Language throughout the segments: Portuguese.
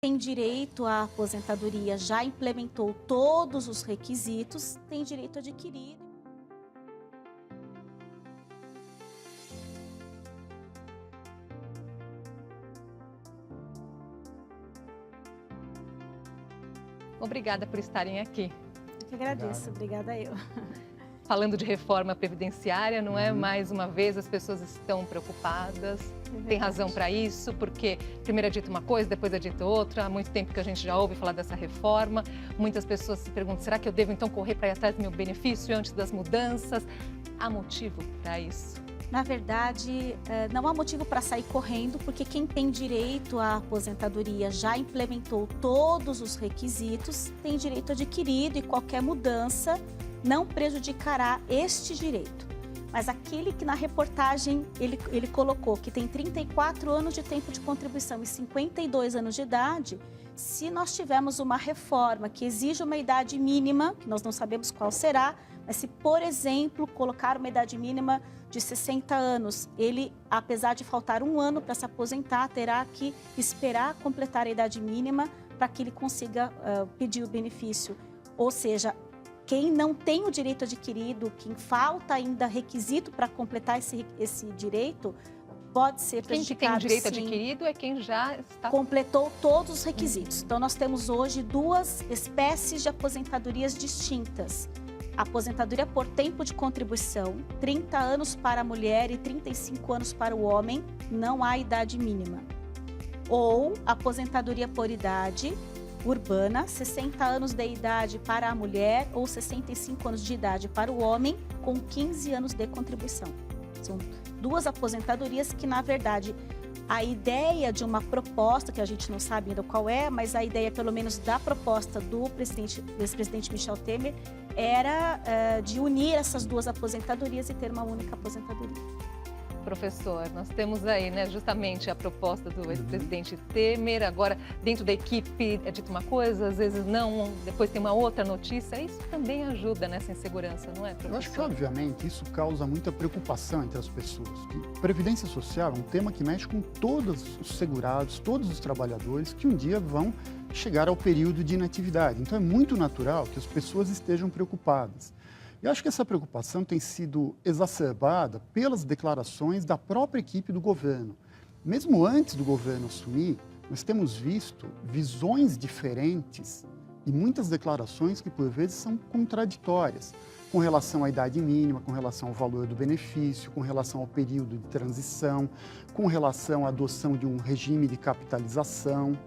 tem direito à aposentadoria, já implementou todos os requisitos, tem direito adquirido. Obrigada por estarem aqui. Eu que agradeço, obrigada eu. Falando de reforma previdenciária, não é? Mais uma vez as pessoas estão preocupadas, tem razão para isso, porque primeiro é dito uma coisa, depois é dito outra. Há muito tempo que a gente já ouve falar dessa reforma. Muitas pessoas se perguntam, será que eu devo então correr para ir atrás do meu benefício antes das mudanças? Há motivo para isso? Na verdade, não há motivo para sair correndo, porque quem tem direito à aposentadoria já implementou todos os requisitos, tem direito adquirido e qualquer mudança não prejudicará este direito. Mas aquele que na reportagem ele colocou que tem 34 anos de tempo de contribuição e 52 anos de idade, se nós tivermos uma reforma que exige uma idade mínima, que nós não sabemos qual será, mas se, por exemplo, colocar uma idade mínima de 60 anos, ele, apesar de faltar um ano para se aposentar, terá que esperar completar a idade mínima para que ele consiga pedir o benefício. Ou seja, quem não tem o direito adquirido, quem falta ainda requisito para completar esse direito, pode ser prejudicado. Quem tem direito adquirido é quem já está... completou todos os requisitos. Então, nós temos hoje duas espécies de aposentadorias distintas. A aposentadoria por tempo de contribuição, 30 anos para a mulher e 35 anos para o homem, não há idade mínima. Ou aposentadoria por idade urbana, 60 anos de idade para a mulher ou 65 anos de idade para o homem, com 15 anos de contribuição. São duas aposentadorias que, na verdade, a ideia de uma proposta, que a gente não sabe ainda qual é, mas a ideia, pelo menos, da proposta do ex-presidente Michel Temer, era de unir essas duas aposentadorias e ter uma única aposentadoria. Professor, nós temos aí, né, justamente a proposta do ex-presidente Temer. Agora, dentro da equipe é dito uma coisa, às vezes não, depois tem uma outra notícia. Isso também ajuda nessa insegurança, não é, professor? Eu acho que, obviamente, isso causa muita preocupação entre as pessoas. Que Previdência Social é um tema que mexe com todos os segurados, todos os trabalhadores que um dia vão chegar ao período de inatividade. Então, é muito natural que as pessoas estejam preocupadas. Eu acho que essa preocupação tem sido exacerbada pelas declarações da própria equipe do governo. Mesmo antes do governo assumir, nós temos visto visões diferentes e muitas declarações que, por vezes, são contraditórias com relação à idade mínima, com relação ao valor do benefício, com relação ao período de transição, com relação à adoção de um regime de capitalização.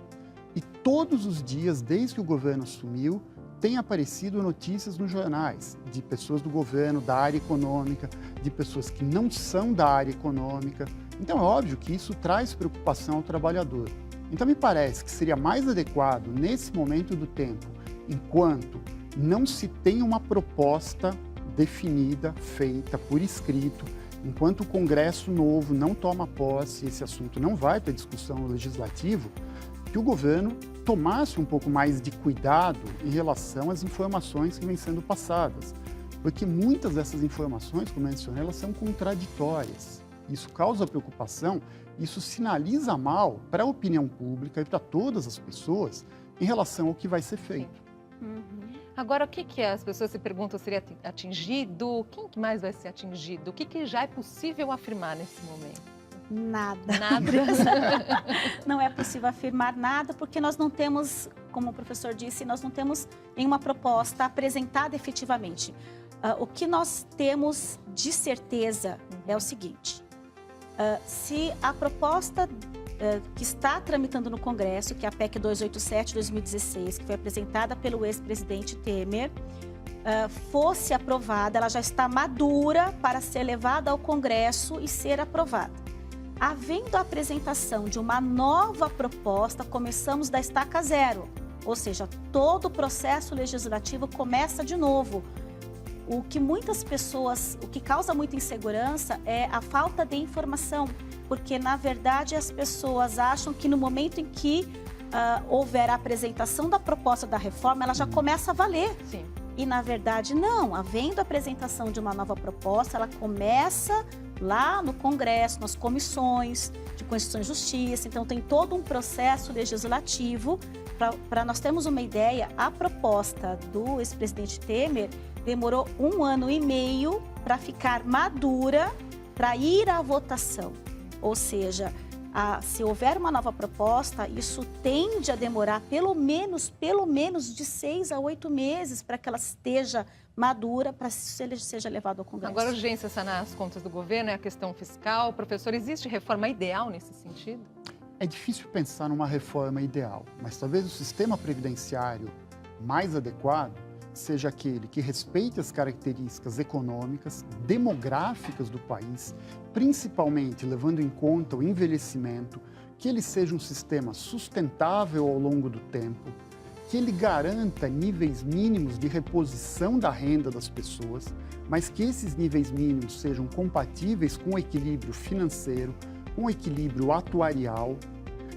E todos os dias, desde que o governo assumiu, tem aparecido notícias nos jornais de pessoas do governo, da área econômica, de pessoas que não são da área econômica. Então, é óbvio que isso traz preocupação ao trabalhador. Então, me parece que seria mais adequado, nesse momento do tempo, enquanto não se tem uma proposta definida, feita por escrito, enquanto o Congresso novo não toma posse, esse assunto não vai para discussão no Legislativo, que o governo tomasse um pouco mais de cuidado em relação às informações que vêm sendo passadas. Porque muitas dessas informações, como eu mencionei, elas são contraditórias. Isso causa preocupação, isso sinaliza mal para a opinião pública e para todas as pessoas em relação ao que vai ser feito. Agora, o que as pessoas se perguntam, seria atingido? Quem que mais vai ser atingido? O que já é possível afirmar nesse momento? Nada. Nada? Não é possível afirmar nada, porque nós não temos, como o professor disse, nós não temos nenhuma proposta apresentada efetivamente. O que nós temos de certeza é o seguinte: se a proposta que está tramitando no Congresso, que é a PEC 287/2016, que foi apresentada pelo ex-presidente Temer, fosse aprovada, ela já está madura para ser levada ao Congresso e ser aprovada. Havendo a apresentação de uma nova proposta, começamos da estaca zero, ou seja, todo o processo legislativo começa de novo. O que muitas pessoas, o que causa muita insegurança é a falta de informação, porque na verdade as pessoas acham que no momento em que houver a apresentação da proposta da reforma, ela já começa a valer. Sim. E na verdade não, havendo a apresentação de uma nova proposta, ela começa lá no Congresso, nas comissões de Constituição e Justiça. Então, tem todo um processo legislativo. Para nós termos uma ideia, a proposta do ex-presidente Temer demorou 1 ano e meio para ficar madura, para ir à votação. Ou seja, se houver uma nova proposta, isso tende a demorar pelo menos de 6 a 8 meses para que ela esteja madura, para que seja levado ao Congresso. Agora, a urgência sanar as contas do governo é a questão fiscal. Professor, existe reforma ideal nesse sentido? É difícil pensar numa reforma ideal, mas talvez o sistema previdenciário mais adequado seja aquele que respeite as características econômicas, demográficas do país, principalmente levando em conta o envelhecimento, que ele seja um sistema sustentável ao longo do tempo, que ele garanta níveis mínimos de reposição da renda das pessoas, mas que esses níveis mínimos sejam compatíveis com o equilíbrio financeiro, com o equilíbrio atuarial.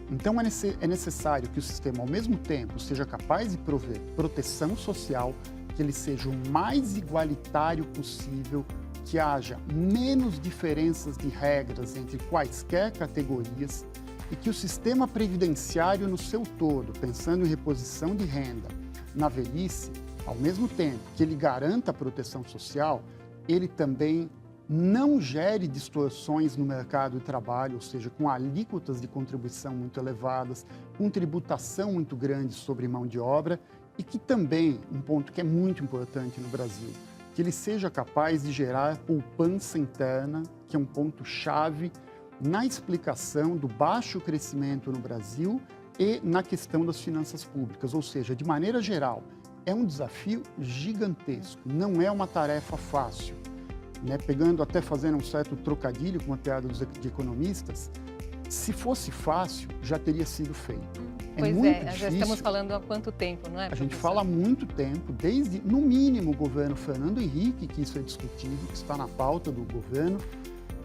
Então, é necessário que o sistema, ao mesmo tempo, seja capaz de prover proteção social, que ele seja o mais igualitário possível, que haja menos diferenças de regras entre quaisquer categorias e que o sistema previdenciário no seu todo, pensando em reposição de renda na velhice, ao mesmo tempo que ele garanta a proteção social, ele também não gere distorções no mercado de trabalho, ou seja, com alíquotas de contribuição muito elevadas, com tributação muito grande sobre mão de obra e que também, um ponto que é muito importante no Brasil, que ele seja capaz de gerar poupança interna, que é um ponto-chave na explicação do baixo crescimento no Brasil e na questão das finanças públicas, ou seja, de maneira geral, é um desafio gigantesco, não é uma tarefa fácil. Pegando até fazendo um certo trocadilho com uma piada de economistas, se fosse fácil, já teria sido feito. Pois muito já difícil. estamos falando há quanto tempo, não é, A professor? gente fala há muito tempo, desde, no mínimo, o governo Fernando Henrique, que isso é discutido, que está na pauta do governo,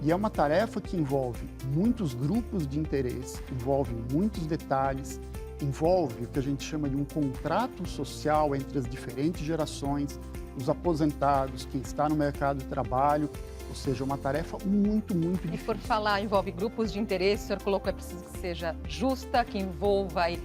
e é uma tarefa que envolve muitos grupos de interesse, envolve muitos detalhes, envolve o que a gente chama de um contrato social entre as diferentes gerações, os aposentados, quem está no mercado de trabalho, ou seja, uma tarefa muito difícil. E por falar, envolve grupos de interesse, o senhor colocou, é preciso que seja justa, que envolva aí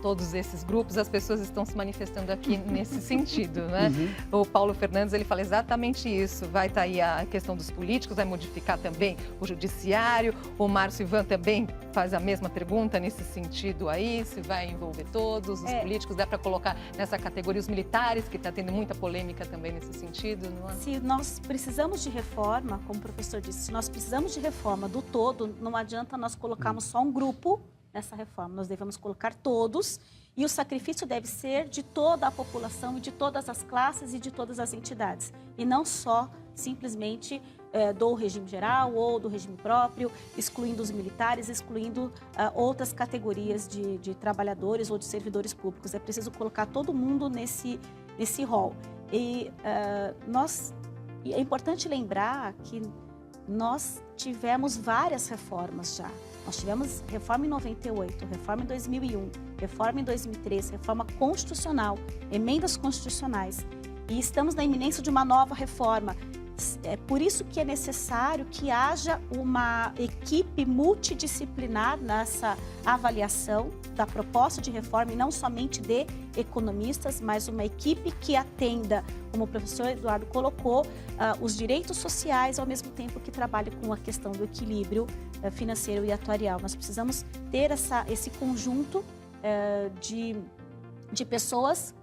todos esses grupos, as pessoas estão se manifestando aqui nesse sentido, né? O Paulo Fernandes, ele fala exatamente isso, vai estar aí a questão dos políticos, vai modificar também o judiciário, o Márcio Ivan também faz a mesma pergunta nesse sentido aí, se vai envolver todos os políticos, dá para colocar nessa categoria os militares, que está tendo muita polêmica também nesse sentido, não é? Se nós precisamos de reforma, como o professor disse, se nós precisamos de reforma do todo, não adianta nós colocarmos só um grupo nessa reforma, nós devemos colocar todos e o sacrifício deve ser de toda a população e de todas as classes e de todas as entidades e não só simplesmente do regime geral ou do regime próprio, excluindo os militares, excluindo outras categorias de trabalhadores ou de servidores públicos. É preciso colocar todo mundo nesse rol. E é importante lembrar que nós tivemos várias reformas já. Nós tivemos reforma em 98, reforma em 2001, reforma em 2003, reforma constitucional, emendas constitucionais. E estamos na iminência de uma nova reforma. É por isso que é necessário que haja uma equipe multidisciplinar nessa avaliação da proposta de reforma, e não somente de economistas, mas uma equipe que atenda, como o professor Eduardo colocou, os direitos sociais, ao mesmo tempo que trabalhe com a questão do equilíbrio financeiro e atuarial. Nós precisamos ter esse conjunto de pessoas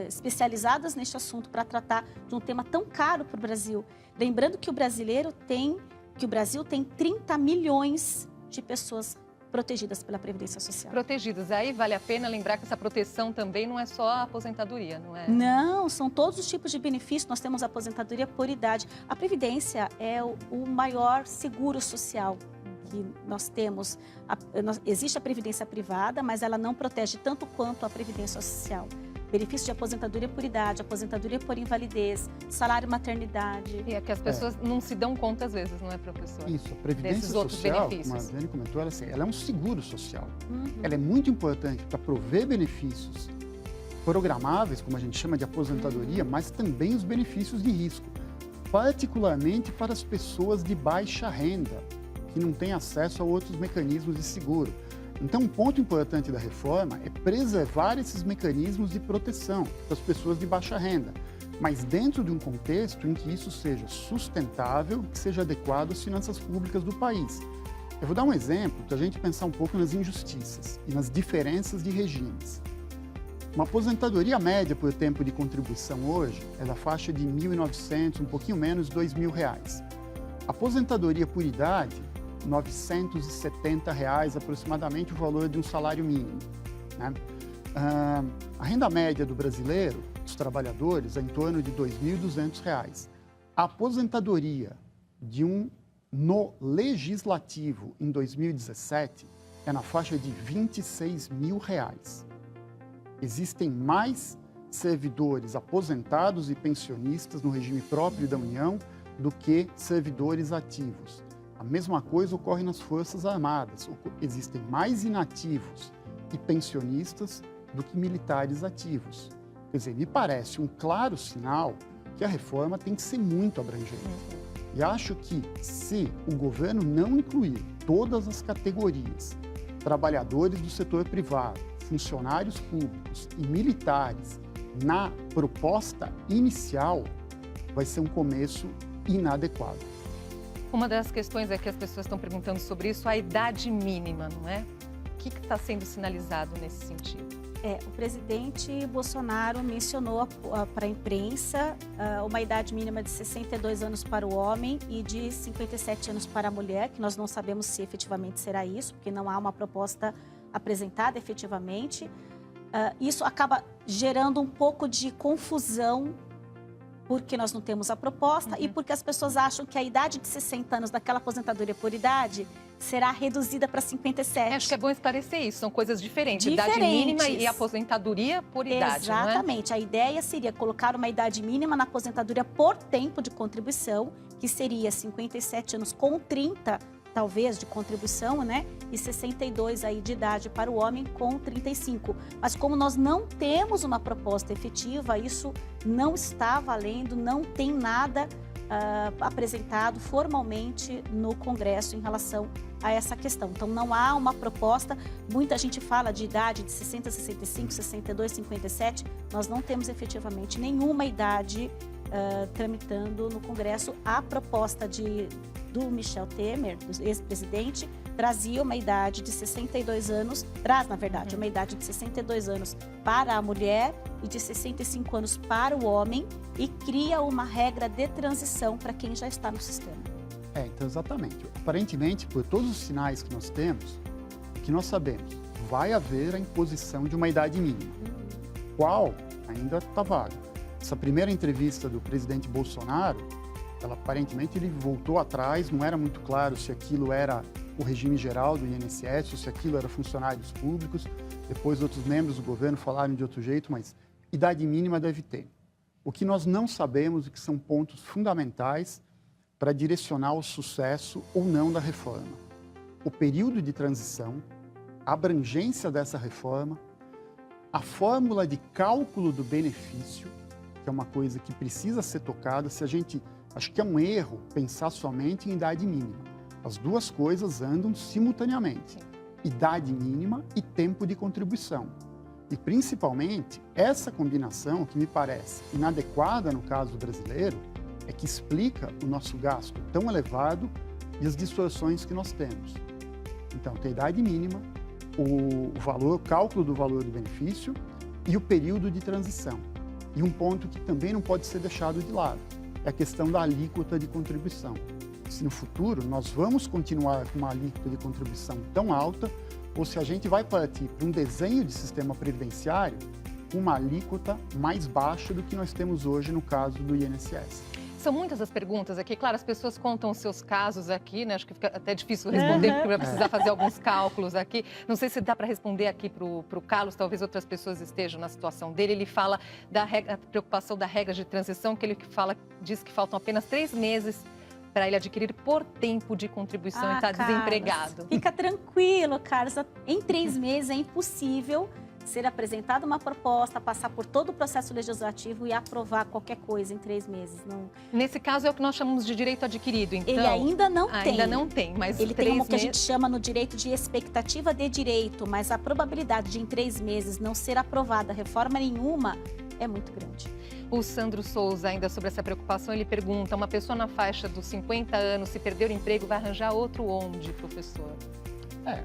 especializadas neste assunto para tratar de um tema tão caro para o Brasil. Lembrando que o Brasil tem 30 milhões de pessoas protegidas pela Previdência Social. Protegidas. Aí vale a pena lembrar que essa proteção também não é só a aposentadoria, não é? Não, são todos os tipos de benefícios. Nós temos a aposentadoria por idade. A Previdência é o maior seguro social que nós temos. Existe a Previdência privada, mas ela não protege tanto quanto a Previdência Social. Benefício de aposentadoria por idade, aposentadoria por invalidez, salário maternidade. E é que as pessoas não se dão conta às vezes, não é, professor? Isso, a Previdência Social, como a Dani comentou, ela é um seguro social. Ela é muito importante para prover benefícios programáveis, como a gente chama de aposentadoria, mas também os benefícios de risco. particularmente para as pessoas de baixa renda, que não têm acesso a outros mecanismos de seguro. Então, um ponto importante da reforma é preservar esses mecanismos de proteção para as pessoas de baixa renda, mas dentro de um contexto em que isso seja sustentável, que seja adequado às finanças públicas do país. Eu vou dar um exemplo para a gente pensar um pouco nas injustiças e nas diferenças de regimes. Uma aposentadoria média por tempo de contribuição hoje é da faixa de R$ 1.900, um pouquinho menos, R$ 2.000. Aposentadoria por idade, R$ 970 aproximadamente o valor de um salário mínimo, né? A renda média do brasileiro, dos trabalhadores, é em torno de R$ 2.200. A aposentadoria no legislativo em 2017 é na faixa de R$ 26.000. Existem mais servidores aposentados e pensionistas no regime próprio da União do que servidores ativos. A mesma coisa ocorre nas Forças Armadas. Existem mais inativos e pensionistas do que militares ativos. Quer dizer, me parece um claro sinal que a reforma tem que ser muito abrangente. E acho que se o governo não incluir todas as categorias, trabalhadores do setor privado, funcionários públicos e militares, na proposta inicial, vai ser um começo inadequado. Uma das questões é que as pessoas estão perguntando sobre isso, a idade mínima, não é? O que está sendo sinalizado nesse sentido? O presidente Bolsonaro mencionou para a imprensa uma idade mínima de 62 anos para o homem e de 57 anos para a mulher, que nós não sabemos se efetivamente será isso, porque não há uma proposta apresentada efetivamente. Isso acaba gerando um pouco de confusão, porque nós não temos a proposta e porque as pessoas acham que a idade de 60 anos daquela aposentadoria por idade será reduzida para 57. Acho que é bom esclarecer isso, são coisas diferentes. Idade mínima e aposentadoria por idade, exatamente. Não é? A ideia seria colocar uma idade mínima na aposentadoria por tempo de contribuição, que seria 57 anos com 30, talvez, de contribuição, né? E 62 aí de idade para o homem com 35. Mas como nós não temos uma proposta efetiva, isso não está valendo, não tem nada apresentado formalmente no Congresso em relação a essa questão. Então, não há uma proposta. Muita gente fala de idade de 60, 65, 62, 57. Nós não temos efetivamente nenhuma idade tramitando no Congresso. A proposta do Michel Temer, do ex-presidente, trazia uma idade de 62 anos, traz, na verdade, uma idade de 62 anos para a mulher e de 65 anos para o homem e cria uma regra de transição para quem já está no sistema. Então, exatamente. Aparentemente, por todos os sinais que nós temos, o que nós sabemos, vai haver a imposição de uma idade mínima. Qual? Ainda está vago. Essa primeira entrevista do presidente Bolsonaro, aparentemente ele voltou atrás, não era muito claro se aquilo era o regime geral do INSS, ou se aquilo era funcionários públicos. Depois outros membros do governo falaram de outro jeito, mas idade mínima deve ter. O que nós não sabemos e que são pontos fundamentais para direcionar o sucesso ou não da reforma. O período de transição, a abrangência dessa reforma, a fórmula de cálculo do benefício, que é uma coisa que precisa ser tocada. Acho que é um erro pensar somente em idade mínima. As duas coisas andam simultaneamente. Idade mínima e tempo de contribuição. E, principalmente, essa combinação, que me parece inadequada no caso brasileiro, é que explica o nosso gasto tão elevado e as distorções que nós temos. Então, tem a idade mínima, o cálculo do valor do benefício e o período de transição. E um ponto que também não pode ser deixado de lado é a questão da alíquota de contribuição. Se no futuro nós vamos continuar com uma alíquota de contribuição tão alta, ou se a gente vai partir para um desenho de sistema previdenciário com uma alíquota mais baixa do que nós temos hoje no caso do INSS. São muitas as perguntas aqui. Claro, as pessoas contam os seus casos aqui, né? Acho que fica até difícil responder, porque vai precisar fazer alguns cálculos aqui. Não sei se dá para responder aqui para o Carlos, talvez outras pessoas estejam na situação dele. Ele fala da preocupação da regra de transição, que ele diz que faltam apenas 3 meses para ele adquirir por tempo de contribuição e está desempregado. Fica tranquilo, Carlos. Em 3 meses é impossível ser apresentada uma proposta, passar por todo o processo legislativo e aprovar qualquer coisa em 3 meses. Não... Nesse caso é o que nós chamamos de direito adquirido, então... Ele ainda não tem. Ainda não tem, mas ele tem o que a gente chama no direito de expectativa de direito, mas a probabilidade de em 3 meses não ser aprovada reforma nenhuma é muito grande. O Sandro Souza, ainda sobre essa preocupação, ele pergunta, uma pessoa na faixa dos 50 anos, se perder o emprego, vai arranjar outro onde, professor?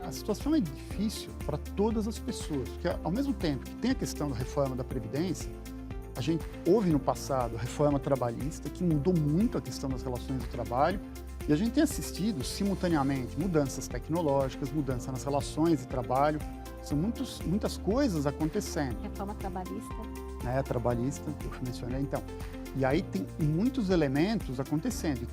A situação é difícil para todas as pessoas, porque ao mesmo tempo que tem a questão da reforma da Previdência, a gente houve no passado a reforma trabalhista, que mudou muito a questão das relações do trabalho, e a gente tem assistido simultaneamente mudanças tecnológicas, mudanças nas relações de trabalho, são muitas coisas acontecendo. Reforma trabalhista. Trabalhista, que eu mencionei, então. E aí tem muitos elementos acontecendo.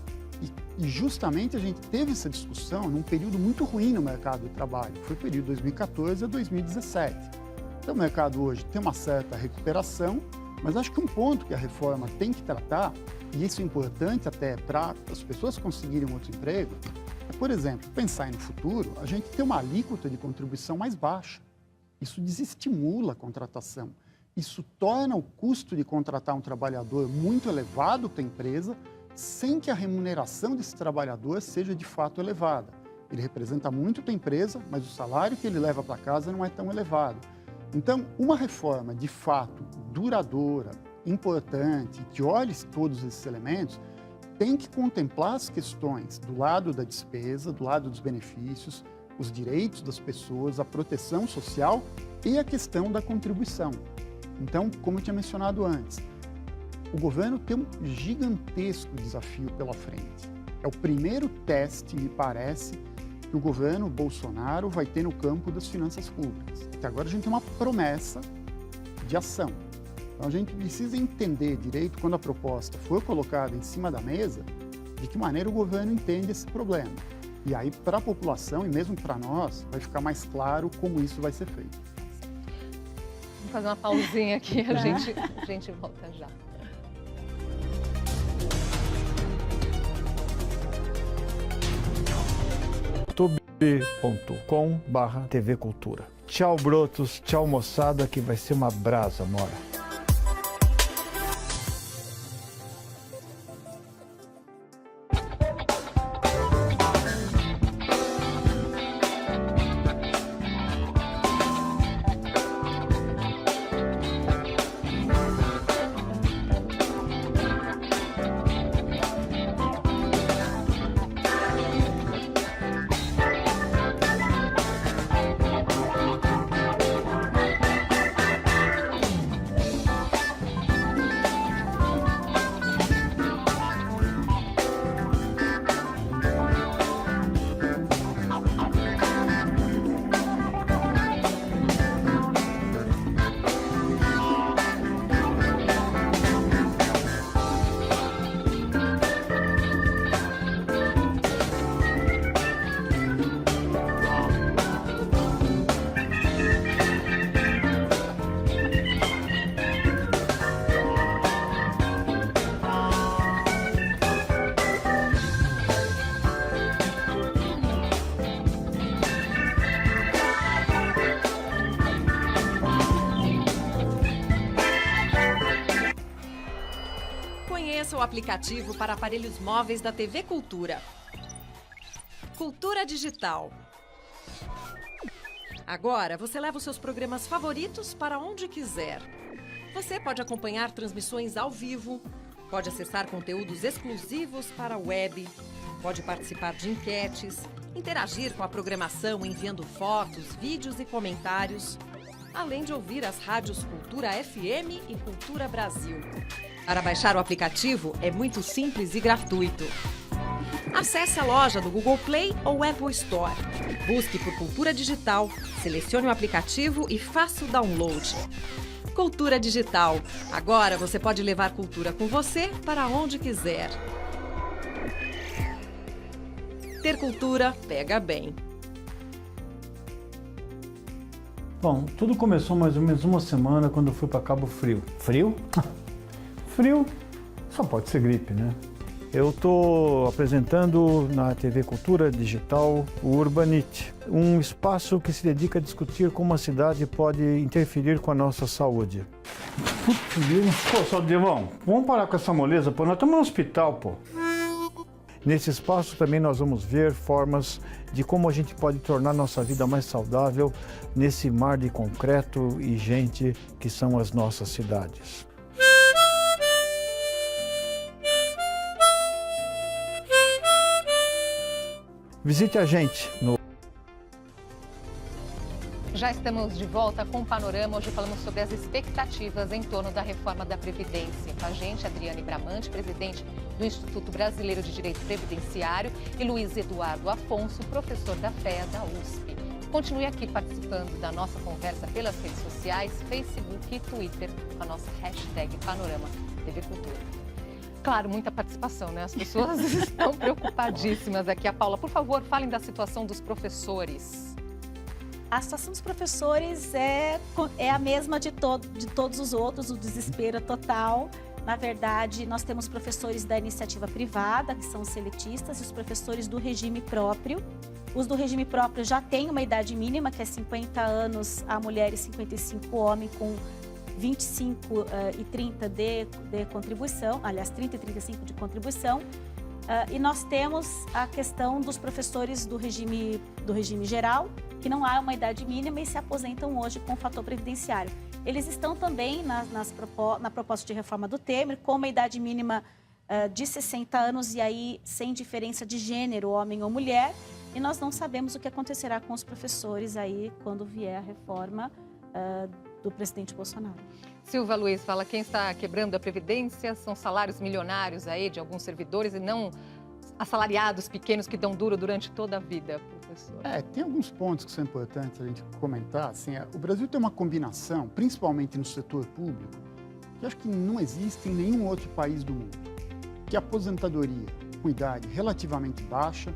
E justamente a gente teve essa discussão num período muito ruim no mercado de trabalho, foi o período de 2014 a 2017. Então o mercado hoje tem uma certa recuperação, mas acho que um ponto que a reforma tem que tratar, e isso é importante até para as pessoas conseguirem um outro emprego, é, por exemplo, pensar no futuro, a gente ter uma alíquota de contribuição mais baixa. Isso desestimula a contratação. Isso torna o custo de contratar um trabalhador muito elevado para a empresa, sem que a remuneração desse trabalhador seja de fato elevada. Ele representa muito para a empresa, mas o salário que ele leva para casa não é tão elevado. Então, uma reforma de fato duradoura, importante, que olhe todos esses elementos, tem que contemplar as questões do lado da despesa, do lado dos benefícios, os direitos das pessoas, a proteção social e a questão da contribuição. Então, como eu tinha mencionado antes, o governo tem um gigantesco desafio pela frente. É o primeiro teste, me parece, que o governo Bolsonaro vai ter no campo das finanças públicas. Até agora a gente tem uma promessa de ação. Então a gente precisa entender direito, quando a proposta for colocada em cima da mesa, de que maneira o governo entende esse problema. E aí, para a população e mesmo para nós, vai ficar mais claro como isso vai ser feito. Vamos fazer uma pausinha aqui, a gente volta já. youtube.com/TV Cultura. Tchau, brotos, tchau, moçada, que vai ser uma brasa, mora. Conheça o aplicativo para aparelhos móveis da TV Cultura. Cultura Digital. Agora você leva os seus programas favoritos para onde quiser. Você pode acompanhar transmissões ao vivo, pode acessar conteúdos exclusivos para a web, pode participar de enquetes, interagir com a programação enviando fotos, vídeos e comentários, além de ouvir as rádios Cultura FM e Cultura Brasil. Para baixar o aplicativo é muito simples e gratuito. Acesse a loja do Google Play ou Apple Store. Busque por Cultura Digital, selecione o aplicativo e faça o download. Cultura Digital. Agora você pode levar cultura com você para onde quiser. Ter cultura pega bem. Bom, tudo começou mais ou menos uma semana quando eu fui para Cabo Frio. Frio? Frio só pode ser gripe, né? Eu estou apresentando na TV Cultura Digital o Urbanite, um espaço que se dedica a discutir como a cidade pode interferir com a nossa saúde. Pô, Saldivão, vamos parar com essa moleza, pô, nós estamos no hospital, pô. Nesse espaço também nós vamos ver formas de como a gente pode tornar nossa vida mais saudável nesse mar de concreto e gente que são as nossas cidades. Visite a gente no... Já estamos de volta com o Panorama. Hoje falamos sobre as expectativas em torno da reforma da Previdência. Com a gente, Adriane Bramante, presidente do Instituto Brasileiro de Direito Previdenciário, e Luiz Eduardo Afonso, professor da FEA da USP. Continue aqui participando da nossa conversa pelas redes sociais, Facebook e Twitter, com a nossa hashtag Panorama TV Cultura. Claro, muita participação, né? As pessoas estão preocupadíssimas aqui. A Paula, por favor, falem da situação dos professores. A situação dos professores é a mesma de todos os outros, o desespero é total. Na verdade, nós temos professores da iniciativa privada, que são seletistas, e os professores do regime próprio. Os do regime próprio já têm uma idade mínima, que é 50 anos a mulher e 55 homem, com 25 e 30 de contribuição, aliás, 30 e 35 de contribuição. E nós temos a questão dos professores do regime geral, que não há uma idade mínima e se aposentam hoje com o fator previdenciário. Eles estão também na proposta de reforma do Temer, com uma idade mínima de 60 anos e aí sem diferença de gênero, homem ou mulher. E nós não sabemos o que acontecerá com os professores aí quando vier a reforma do presidente Bolsonaro. Silva Luiz fala, quem está quebrando a Previdência são salários milionários aí de alguns servidores e não assalariados pequenos que dão duro durante toda a vida, professor. Tem alguns pontos que são importantes a gente comentar. Assim, o Brasil tem uma combinação, principalmente no setor público, que acho que não existe em nenhum outro país do mundo, que é a aposentadoria com idade relativamente baixa,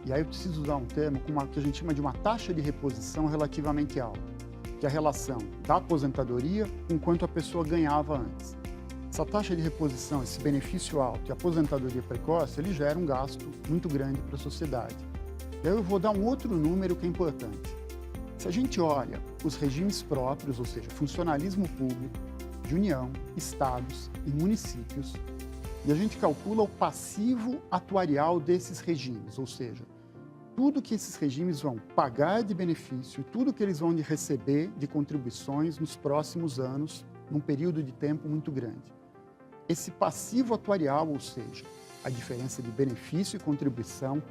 e aí eu preciso usar um termo com que a gente chama de uma taxa de reposição relativamente alta, que é a relação da aposentadoria com quanto a pessoa ganhava antes. Essa taxa de reposição, esse benefício alto e a aposentadoria precoce, ele gera um gasto muito grande para a sociedade. E aí eu vou dar um outro número que é importante. Se a gente olha os regimes próprios, ou seja, funcionalismo público, de União, estados e municípios, e a gente calcula o passivo atuarial desses regimes, ou seja, tudo que esses regimes vão pagar de benefício, tudo que eles vão receber de contribuições nos próximos anos, num período de tempo muito grande. Esse passivo atuarial, ou seja, a diferença de benefício e contribuição,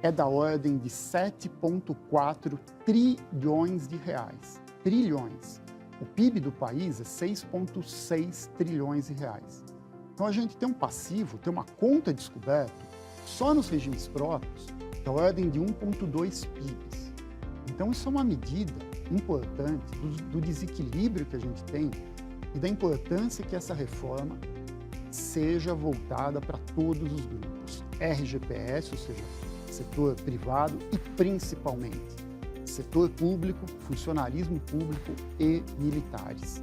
é da ordem de 7,4 trilhões de reais. Trilhões. O PIB do país é 6,6 trilhões de reais. Então a gente tem um passivo, tem uma conta descoberta, só nos regimes próprios, da ordem de 1,2 PIBs. Então isso é uma medida importante do desequilíbrio que a gente tem e da importância que essa reforma seja voltada para todos os grupos. RGPS, ou seja, setor privado e principalmente setor público, funcionalismo público e militares.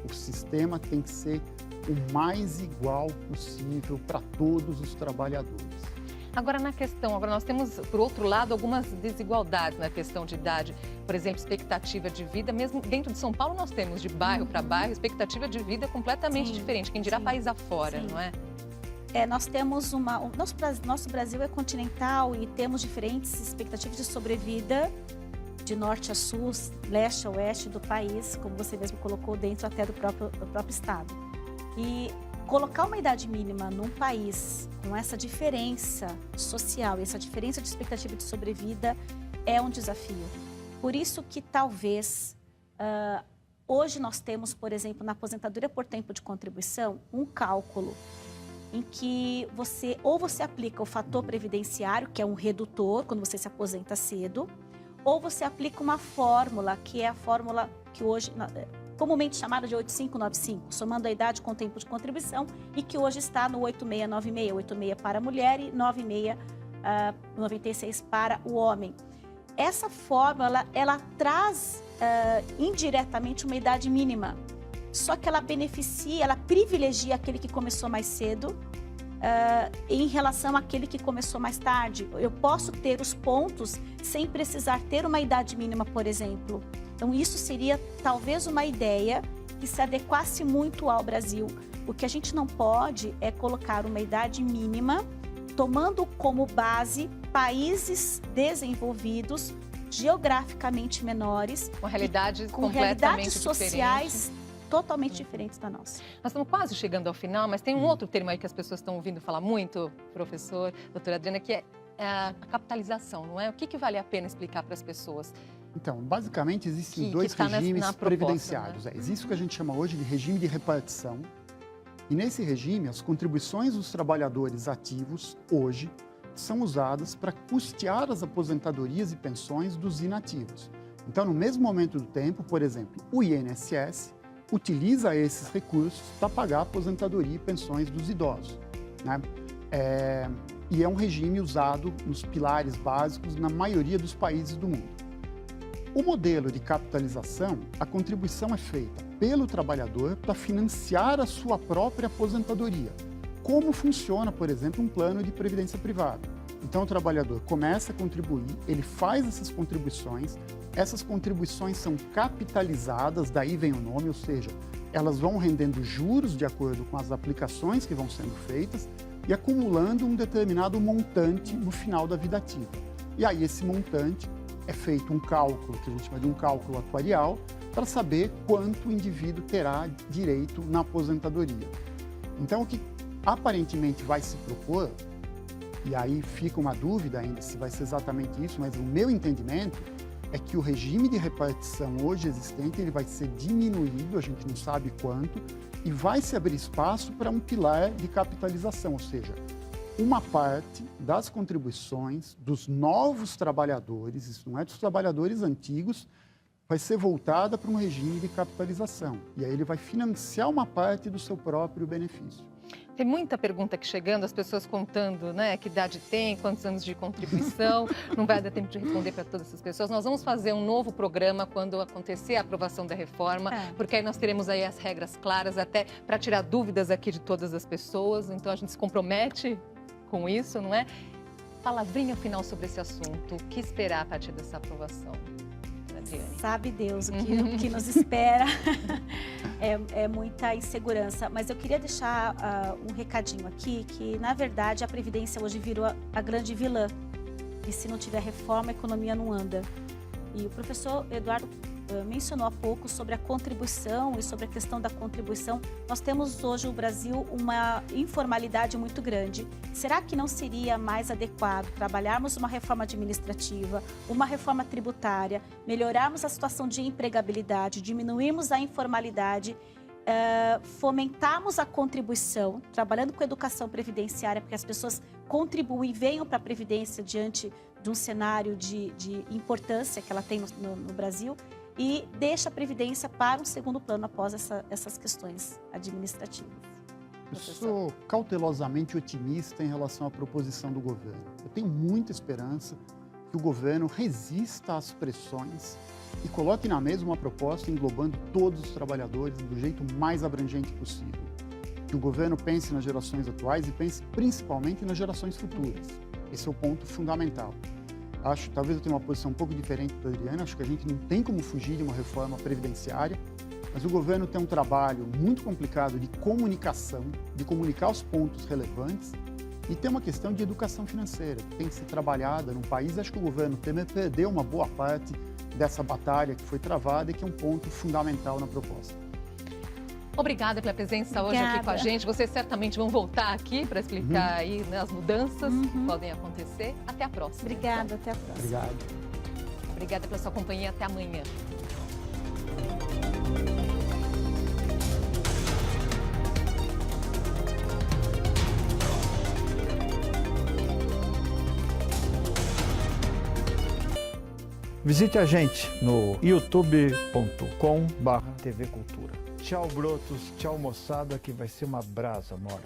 O sistema tem que ser o mais igual possível para todos os trabalhadores. Agora, nós temos, por outro lado, algumas desigualdades na questão de idade. Por exemplo, expectativa de vida, mesmo dentro de São Paulo nós temos de bairro para bairro, expectativa de vida completamente diferente, quem dirá país afora, não é? Nós temos nosso Brasil é continental e temos diferentes expectativas de sobrevida de norte a sul, leste a oeste do país, como você mesmo colocou, dentro até do próprio estado. E colocar uma idade mínima num país com essa diferença social, essa diferença de expectativa de sobrevida é um desafio. Por isso que talvez hoje nós temos, por exemplo, na aposentadoria por tempo de contribuição, um cálculo em que você aplica o fator previdenciário, que é um redutor quando você se aposenta cedo, ou você aplica uma fórmula, que é a fórmula que hoje comumente chamada de 8595, somando a idade com o tempo de contribuição, e que hoje está no 8696, 86 para a mulher e 96 para o homem. Essa fórmula, ela traz indiretamente uma idade mínima, só que ela privilegia aquele que começou mais cedo, em relação àquele que começou mais tarde. Eu posso ter os pontos sem precisar ter uma idade mínima, por exemplo. Então, isso seria talvez uma ideia que se adequasse muito ao Brasil. O que a gente não pode é colocar uma idade mínima, tomando como base países desenvolvidos, geograficamente menores, com realidades com completamente realidades diferentes. sociais totalmente diferentes da nossa. Nós estamos quase chegando ao final, mas tem um outro termo aí que as pessoas estão ouvindo falar muito, professor, doutora Adriana, que é a capitalização, não é? O que vale a pena explicar para as pessoas? Então, basicamente, existem Que dois tá regimes na proposta, previdenciários. Existe o que a gente chama hoje de regime de repartição. E nesse regime, as contribuições dos trabalhadores ativos, hoje, são usadas para custear as aposentadorias e pensões dos inativos. Então, no mesmo momento do tempo, por exemplo, o INSS utiliza esses recursos para pagar a aposentadoria e pensões dos idosos, né? E é um regime usado nos pilares básicos na maioria dos países do mundo. O modelo de capitalização, a contribuição é feita pelo trabalhador para financiar a sua própria aposentadoria. Como funciona, por exemplo, um plano de previdência privada? Então, o trabalhador começa a contribuir, ele faz essas contribuições são capitalizadas, daí vem o nome, ou seja, elas vão rendendo juros de acordo com as aplicações que vão sendo feitas e acumulando um determinado montante no final da vida ativa. E aí, esse montante é feito um cálculo, que a gente chama de um cálculo atuarial, para saber quanto o indivíduo terá direito na aposentadoria. Então, o que aparentemente vai se propor, e aí fica uma dúvida ainda se vai ser exatamente isso, mas o meu entendimento é que o regime de repartição hoje existente ele vai ser diminuído, a gente não sabe quanto, e vai se abrir espaço para um pilar de capitalização, ou seja, uma parte das contribuições dos novos trabalhadores, isso não é dos trabalhadores antigos, vai ser voltada para um regime de capitalização. E aí ele vai financiar uma parte do seu próprio benefício. Tem muita pergunta aqui chegando, as pessoas contando, né, que idade tem, quantos anos de contribuição. Não vai dar tempo de responder para todas essas pessoas. Nós vamos fazer um novo programa quando acontecer a aprovação da reforma, porque aí nós teremos aí as regras claras até para tirar dúvidas aqui de todas as pessoas. Então a gente se compromete com isso, não é? Palavrinha final sobre esse assunto. O que esperar a partir dessa aprovação? Adriane. Sabe Deus o que nos espera. É muita insegurança. Mas eu queria deixar um recadinho aqui, que na verdade a Previdência hoje virou a grande vilã. E se não tiver reforma, a economia não anda. E o professor Eduardo mencionou há pouco sobre a contribuição e sobre a questão da contribuição. Nós temos hoje no Brasil uma informalidade muito grande. Será que não seria mais adequado trabalharmos uma reforma administrativa, uma reforma tributária, melhorarmos a situação de empregabilidade, diminuirmos a informalidade, fomentarmos a contribuição, trabalhando com educação previdenciária, porque as pessoas contribuem e venham para a Previdência diante de um cenário de importância que ela tem no Brasil, e deixa a Previdência para um segundo plano após essas questões administrativas. Eu sou cautelosamente otimista em relação à proposição do governo. Eu tenho muita esperança que o governo resista às pressões e coloque na mesa uma proposta englobando todos os trabalhadores do jeito mais abrangente possível. Que o governo pense nas gerações atuais e pense principalmente nas gerações futuras. Esse é o ponto fundamental. Talvez eu tenha uma posição um pouco diferente da Adriana, acho que a gente não tem como fugir de uma reforma previdenciária, mas o governo tem um trabalho muito complicado de comunicação, de comunicar os pontos relevantes, e tem uma questão de educação financeira, que tem que ser trabalhada num país. Acho que o governo Temer perdeu uma boa parte dessa batalha que foi travada e que é um ponto fundamental na proposta. Obrigada pela presença hoje aqui com a gente. Vocês certamente vão voltar aqui para explicar aí, né, as mudanças que podem acontecer. Até a próxima. Obrigada, até a próxima. Obrigado. Obrigada pela sua companhia. Até amanhã. Visite a gente no youtube.com/TV Cultura. Tchau, brotos. Tchau, moçada, que vai ser uma brasa, Mora.